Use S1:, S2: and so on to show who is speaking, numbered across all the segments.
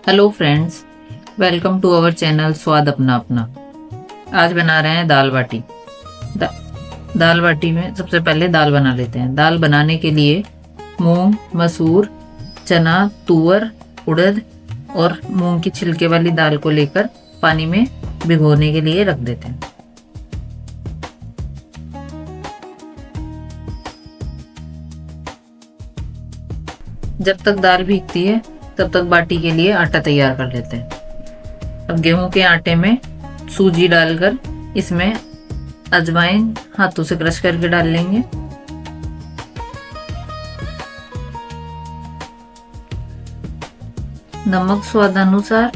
S1: Hello friends, welcome to our channel Swaad Apna अपना। आज बना रहे हैं दाल बाटी। दा, दाल बाटी में सबसे पहले दाल बना लेते हैं। दाल बनाने के लिए मूंग, मसूर, चना, तुअर, उड़द और मूंग की छिलके वाली दाल को लेकर पानी में भिगोने के लिए रख देते हैं। जब तक दाल भीगती है तब तक बाटी के लिए आटा तैयार कर लेते हैं। अब गेहूं के आटे में सूजी डालकर इसमें अजवाइन हाथों से क्रश करके डाल लेंगे। नमक स्वादानुसार,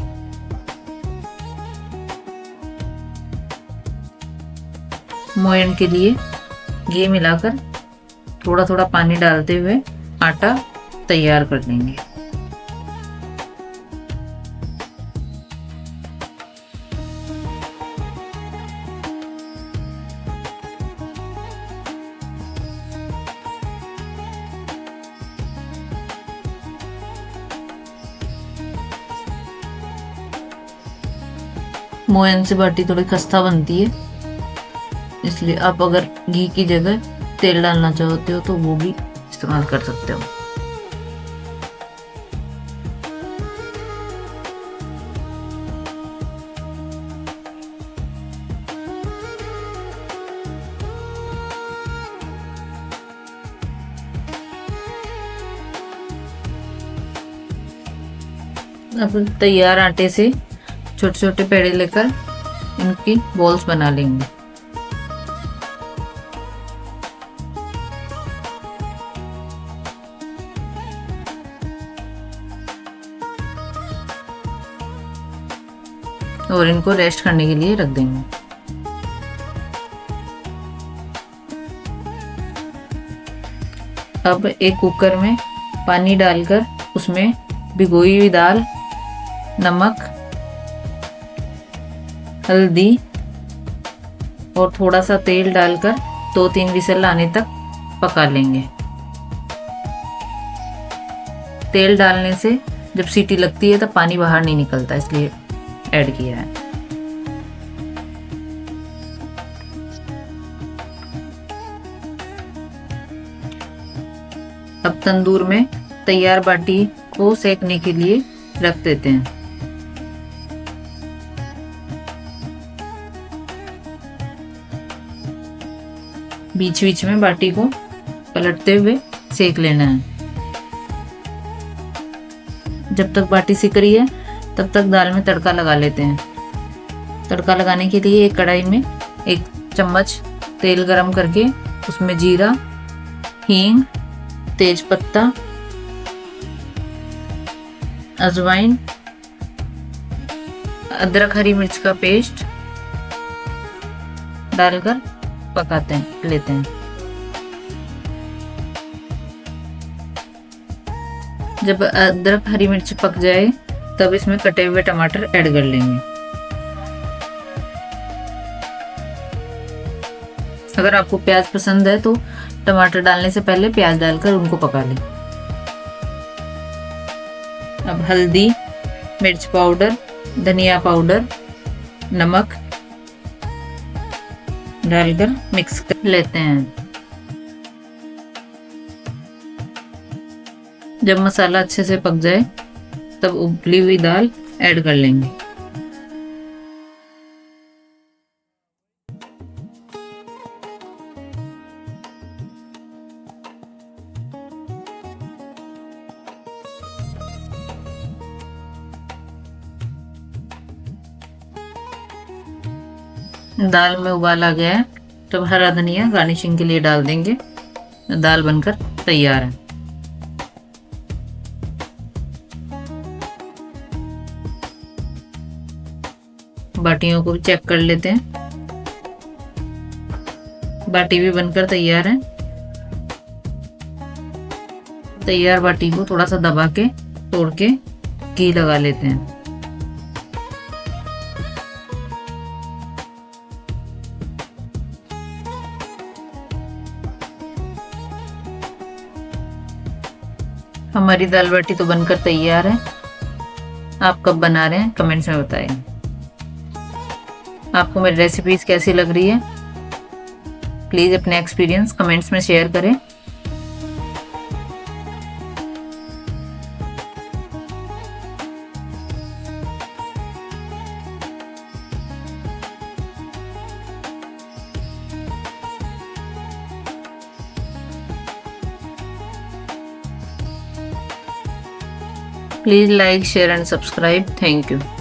S1: मोयन के लिए घी मिलाकर थोड़ा थोड़ा पानी डालते हुए आटा तैयार कर लेंगे। मोयन से बाटी थोड़ी खस्ता बनती है, इसलिए आप अगर घी की जगह तेल डालना चाहते हो तो वो भी इस्तेमाल कर सकते हो। अब तैयार आटे से छोटे छोटे पेड़े लेकर इनकी बॉल्स बना लेंगे। और इनको रेस्ट करने के लिए रख देंगे। अब एक कुकर में पानी डालकर उसमें भिगोई हुई दाल, नमक, हल्दी और थोड़ा सा तेल डालकर 2-3 विसल आने तक पका लेंगे। तेल डालने से जब सीटी लगती है तब पानी बाहर नहीं निकलता, इसलिए ऐड किया है। अब तंदूर में तैयार बाटी को सेकने के लिए रख देते हैं। बीच बीच में बाटी को पलटते हुए सेक लेना है। जब तक बाटी सिक रही है तब तक दाल में तड़का लगा लेते हैं। तड़का लगाने के लिए एक कढ़ाई में 1 चम्मच तेल गरम करके उसमें जीरा, हींग, तेज पत्ता, अजवाइन, अदरक हरी मिर्च का पेस्ट डालकर पकाते हैं लेते हैं। जब अदरक हरी मिर्च पक जाए तब इसमें कटे हुए टमाटर ऐड कर लेंगे। अगर आपको प्याज पसंद है तो टमाटर डालने से पहले प्याज डालकर उनको पका लें। अब हल्दी, मिर्च पाउडर, धनिया पाउडर, नमक डालकर मिक्स कर लेते हैं। जब मसाला अच्छे से पक जाए तब उबली हुई दाल ऐड कर लेंगे। दाल में उबाल आ गया है, तब हरा धनिया गार्निशिंग के लिए डाल देंगे। दाल बनकर तैयार है। बाटियों को भी चेक कर लेते हैं। बाटी भी बनकर तैयार है। तैयार बाटी को थोड़ा सा दबा के तोड़ के घी लगा लेते हैं। हमारी दाल बाटी तो बनकर तैयार है। आप कब बना रहे हैं कमेंट्स में बताएं। आपको मेरी रेसिपीज कैसी लग रही है, प्लीज़ अपने एक्सपीरियंस कमेंट्स में शेयर करें। Please like, share and subscribe. Thank you.